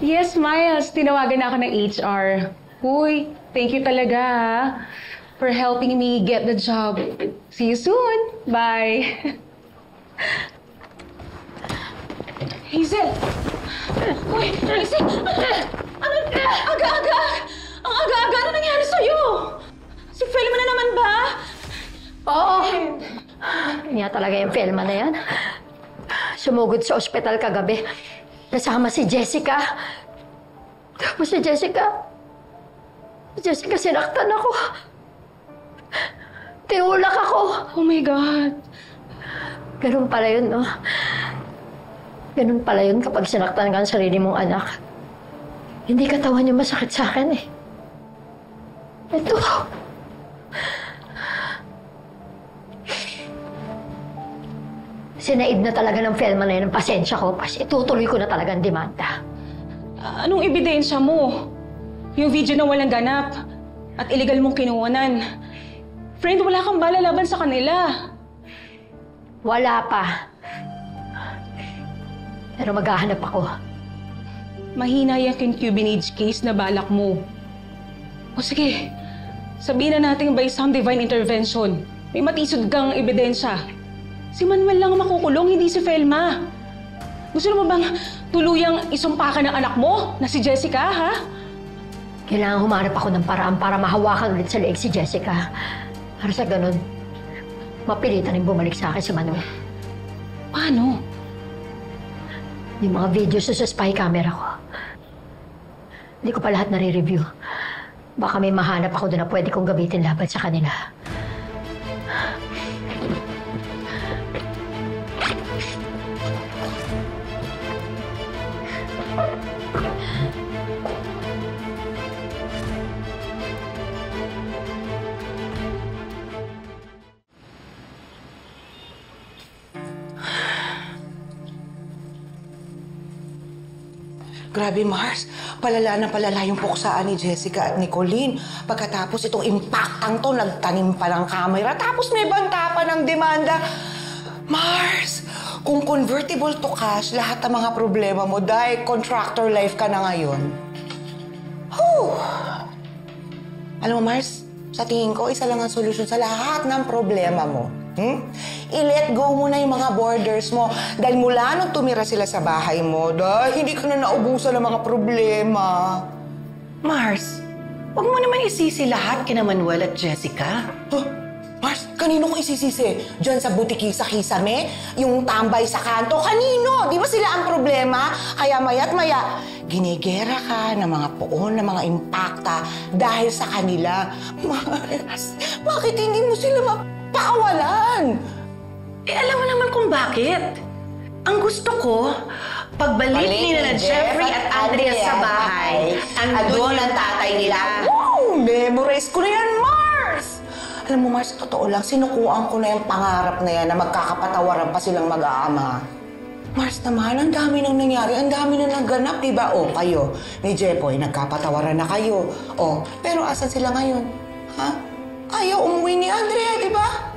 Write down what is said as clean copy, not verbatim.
Yes, Miles. Tinawagan na ako ng HR. Uy, thank you talaga for helping me get the job. See you soon. Bye. Hazel! Uy, Hazel! Ano? Aga-aga! Ang aga-aga! Ano nangyari sa'yo? Si Felma na naman ba? Oo. Yan talaga yung Felma na yan. Sumugod sa ospital kagabi. Kasama si Jessica. Tapos si Jessica, sinaktan ako. Tinulak ako. Oh my God. Ganun pala yun, no? Ganun pala yun kapag sinaktan ka ang sarili mong anak. Hindi katawan yung masakit sa akin, eh. Ito. Sinaid na talaga ng Felma na yun ang pasensya ko, pas itutuloy ko na talaga ang demanda. Anong ebidensya mo? Yung video na walang ganap at illegal mong kinuhanan. Friend, wala kang bala laban sa kanila. Wala pa. Pero maghahanap ako. Mahina yung concubinage case na balak mo. O sige, sabihin na natin by some divine intervention. May matisod kang ebidensya. Si Manuel lang makukulong, hindi si Felma. Gusto mo bang tuluyang isumpakan ng anak mo na si Jessica, ha? Kailangan humarap ako ng paraan para mahawakan ulit sa leeg si Jessica. Para sa ganun, mapilitan rin bumalik sa akin si Manuel. Paano? Yung mga videos sa spy camera ko. Hindi ko pa lahat nare-review. Baka may mahanap ako doon na pwede kong gamitin laban sa kanila. Grabe, Mars. Palala na palala yung puksaan ni Jessica at ni Colleen. Pagkatapos itong impactang to, nagtanim pa ng camera. Tapos may banta pa ng demanda. Mars, kung convertible to cash, lahat ng mga problema mo dahil contractor life ka na ngayon. Whew. Alam mo, Mars, sa tingin ko, isa lang ang solusyon sa lahat ng problema mo. I-let go mo na yung mga borders mo. Dahil mula nung tumira sila sa bahay mo, dahil hindi ka na naubusan ng mga problema. Mars, huwag mo naman isisi lahat kina Manuel at Jessica. Huh? Mars, kanino ko isisisi? Diyan sa butiki sa Kisame? Yung tambay sa kanto? Kanino? Di ba sila ang problema? Kaya maya't maya, ginigera ka ng mga poon, ng mga impacta dahil sa kanila. Mars, bakit hindi mo sila mapakawalan? Eh, alam mo naman kung bakit. Ang gusto ko, pagbalik nila na Jeffrey at Andrea sa bahay, andun ang tatay nila. Wow! Memorize ko na yan, Mars! Alam mo, Mars, totoo lang, sinukuan ko na yung pangarap na yan na magkakapatawaran pa silang mag-aama. Mars naman, ang dami nang nangyari, ang dami nang naganap, diba? O, kayo, ni Jeffoy, nagkapatawaran na kayo. O, pero asan sila ngayon? Ha? Ayaw umuwi ni Andrea, diba?